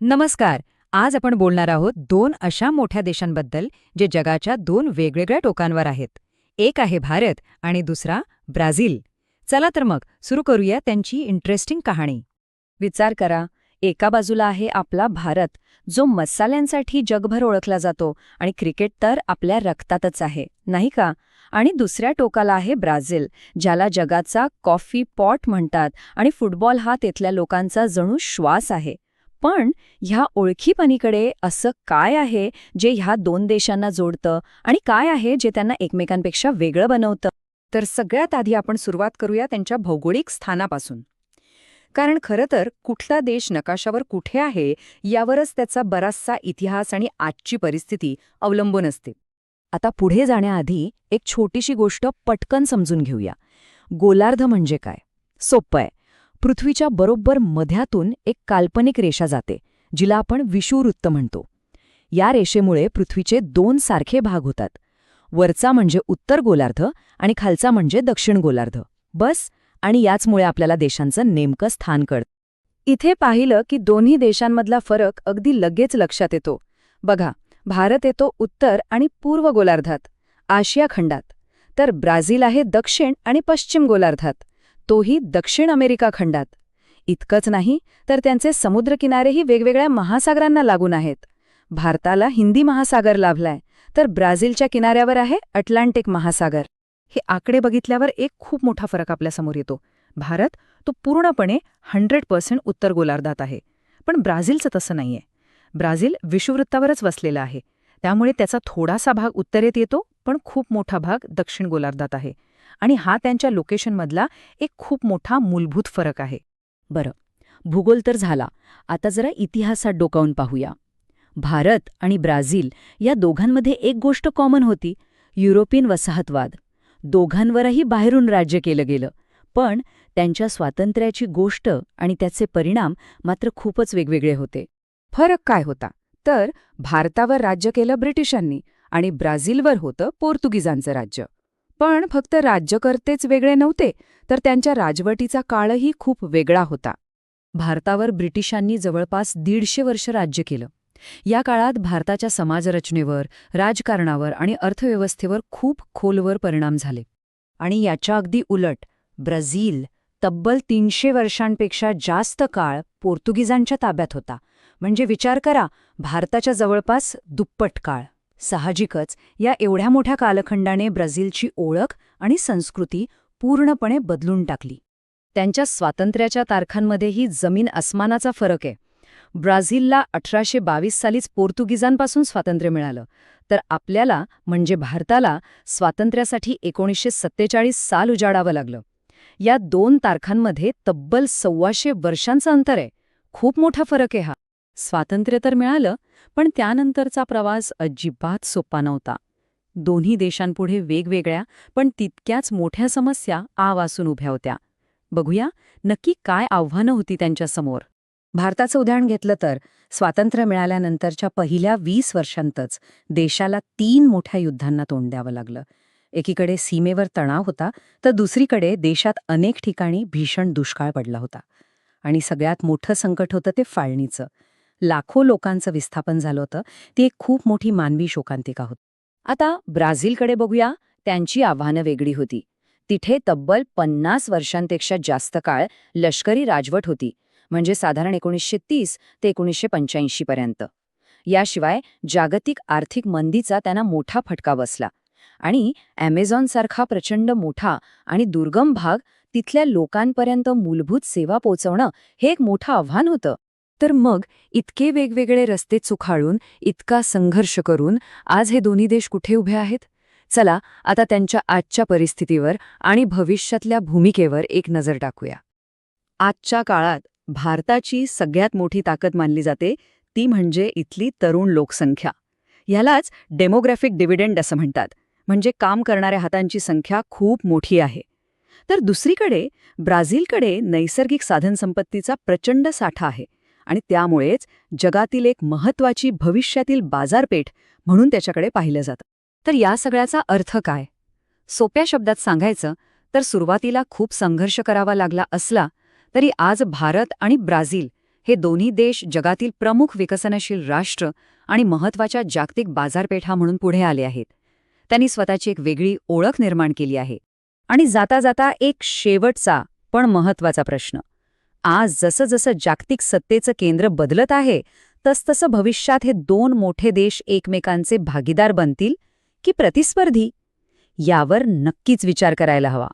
नमस्कार. आज आपण बोलणार आहोत दोन अशा मोठ्या देशांबद्दल जे जगाच्या दोन वेगवेगळ्या टोकांवर आहेत. एक आहे भारत आणि दुसरा ब्राझील. चला तर मग सुरू करूया त्यांची इंटरेस्टिंग कहाणी. विचार करा, एका बाजूला आहे आपला भारत, जो मसाल्यांसाठी जगभर ओळखला जातो आणि क्रिकेट तर आपल्या रक्तातच आहे, नाही का? आणि दुसऱ्या टोकाला आहे ब्राझील, ज्याला जगाचा कॉफी पॉट म्हणतात आणि फुटबॉल हा तिथल्या लोकांचा जणू श्वास आहे. पण ह्या ओळखीपणीकडे असं काय आहे जे ह्या दोन देशांना जोडतं आणि काय आहे जे त्यांना एकमेकांपेक्षा वेगळं बनवतं? तर सगळ्यात आधी आपण सुरुवात करूया त्यांच्या भौगोलिक स्थानापासून. कारण खरं तर कुठला देश नकाशावर कुठे आहे यावरच त्याचा बराचसा इतिहास आणि आजची परिस्थिती अवलंबून असते. आता पुढे जाण्याआधी एक छोटीशी गोष्ट पटकन समजून घेऊया. गोलार्ध म्हणजे काय? सोपं आहे. पृथ्वीच्या बरोबर मध्यातून एक काल्पनिक रेषा जाते, जिला आपण विषुववृत्त म्हणतो. या रेषेमुळे पृथ्वीचे दोन सारखे भाग होतात. वरचा म्हणजे उत्तर गोलार्ध आणि खालचा म्हणजे दक्षिण गोलार्ध. बस, आणि याचमुळे आपल्याला देशांचं नेमकं स्थान कळतं. इथे पाहिलं की दोन्ही देशांमधला फरक अगदी लगेच लक्षात येतो. बघा, भारत येतो उत्तर आणि पूर्व गोलार्धात, आशिया खंडात, तर ब्राझील आहे दक्षिण आणि पश्चिम गोलार्धात, तोही दक्षिण अमेरिका खंडात. इतकंच नाही तर त्यांचे समुद्रकिनारेही वेगवेगळ्या महासागरांना लागून आहेत. भारताला हिंदी महासागर लाभलाय, तर ब्राझीलच्या किनाऱ्यावर आहे अटलांटिक महासागर. हे आकडे बघितल्यावर एक खूप मोठा फरक आपल्यासमोर येतो. भारत तो पूर्णपणे 100% उत्तर गोलार्धात आहे, पण ब्राझीलचं तसं नाहीये. ब्राझील विषुववृत्तावरच वसलेला आहे, त्यामुळे त्याचा थोडासा भाग उत्तरेत येतो, पण खूप मोठा भाग दक्षिण गोलार्धात आहे. आणि हा त्यांच्या लोकेशनमधला एक खूप मोठा मूलभूत फरक आहे. बरं, भूगोल तर झाला. आता जरा इतिहासात डोकावून पाहूया. भारत आणि ब्राझील या दोघांमध्ये एक गोष्ट कॉमन होती: युरोपियन वसाहतवाद. दोघांवरही बाहेरून राज्य केलं गेलं, पण त्यांच्या स्वातंत्र्याची गोष्ट आणि त्याचे परिणाम मात्र खूपच वेगवेगळे होते. फरक काय होता? तर भारतावर राज्य केलं ब्रिटिशांनी आणि ब्राझीलवर होतं पोर्तुगीजांचं राज्य. पण फक्त राज्यकर्तेच वेगळे नव्हते, तर त्यांच्या राजवटीचा काळही खूप वेगळा होता. भारतावर ब्रिटिशांनी जवळपास 150 वर्ष राज्य केलं. या काळात भारताच्या समाजरचनेवर, राजकारणावर आणि अर्थव्यवस्थेवर खूप खोलवर परिणाम झाले. आणि याच्या अगदी उलट ब्राझील तब्बल 300 वर्षांपेक्षा जास्त काळ पोर्तुगीजांच्या ताब्यात होता. म्हणजे विचार करा, भारताच्या जवळपास दुप्पट काळ. साहजिकच या एवढ्या मोठ्या कालखंडाने ब्राझीलची ओळख आणि संस्कृती पूर्णपणे बदलून टाकली. त्यांच्या स्वातंत्र्याच्या तारखांमध्येही जमीन अस्मानाचा फरक आहे. ब्राझीलला 1822 सालीच पोर्तुगीजांपासून स्वातंत्र्य मिळालं, तर आपल्याला म्हणजे भारताला स्वातंत्र्यासाठी 1947 साल उजाडावं लागलं. या दोन तारखांमध्ये तब्बल 125 वर्षांचं अंतर आहे. खूप मोठा फरक आहे हा. स्वातंत्र्य तर मिळालं, पण त्यानंतरचा प्रवास अजिबात सोपा नव्हता. दोन्ही देशांपुढे वेगवेगळ्या पण तितक्याच मोठ्या समस्या आवासून उभ्या होत्या. बघूया नक्की काय आव्हानं होती त्यांच्यासमोर. भारताचं उदाहरण घेतलं तर स्वातंत्र्य मिळाल्यानंतरच्या पहिल्या 20 वर्षांतच देशाला 3 मोठ्या युद्धांना तोंड द्यावं लागलं. एकीकडे सीमेवर तणाव होता, तर दुसरीकडे देशात अनेक ठिकाणी भीषण दुष्काळ पडला होता. आणि सगळ्यात मोठं संकट होतं ते फाळणीचं. लाखो लोकांचं विस्थापन झालं होतं. ती एक खूप मोठी मानवी शोकांतिका होती. आता ब्राझीलकडे बघूया. त्यांची आव्हानं वेगळी होती. तिथे तब्बल 50 वर्षांपेक्षा जास्त काळ लष्करी राजवट होती, म्हणजे साधारण 1930 ते 1985 पर्यंत. याशिवाय जागतिक आर्थिक मंदीचा त्यांना मोठा फटका बसला. आणि ॲमेझॉनसारखा प्रचंड मोठा आणि दुर्गम भाग, तिथल्या लोकांपर्यंत मूलभूत सेवा पोहोचवणं हे एक मोठं आव्हान होतं. तर मग इतके वेगवेगळे रस्ते चुखाळून, इतका संघर्ष करून आज हे दोन्ही देश कुठे उभे आहेत? चला आता त्यांच्या आजच्या परिस्थितीवर आणि भविष्यातल्या भूमिकेवर एक नजर टाकूया. आजच्या काळात भारताची सगळ्यात मोठी ताकद मानली जाते ती म्हणजे इथली तरुण लोकसंख्या. ह्यालाच डेमोग्राफिक डिव्हिडंड असं म्हणतात. म्हणजे काम करणाऱ्या हातांची संख्या खूप मोठी आहे. तर दुसरीकडे ब्राझीलकडे नैसर्गिक साधनसंपत्तीचा प्रचंड साठा आहे आणि त्यामुळेच जगातील एक महत्त्वाची भविष्यातील बाजारपेठ म्हणून त्याच्याकडे पाहिलं जातं. तर या सगळ्याचा अर्थ काय? सोप्या शब्दात सांगायचं तर सुरुवातीला खूप संघर्ष करावा लागला असला तरी आज भारत आणि ब्राझील हे दोन्ही देश जगातील प्रमुख विकसनशील राष्ट्र आणि महत्त्वाच्या जागतिक बाजारपेठा म्हणून पुढे आले आहेत. त्यांनी स्वतःची एक वेगळी ओळख निर्माण केली आहे. आणि जाता जाता एक शेवटचा पण महत्त्वाचा प्रश्न. आज जसं जसं जागतिक सत्तेचं केंद्र बदलत आहे, तसतसं भविष्यात हे दोन मोठे देश एकमेकांचे भागीदार बनतील की प्रतिस्पर्धी? यावर नक्कीच विचार करायला हवा.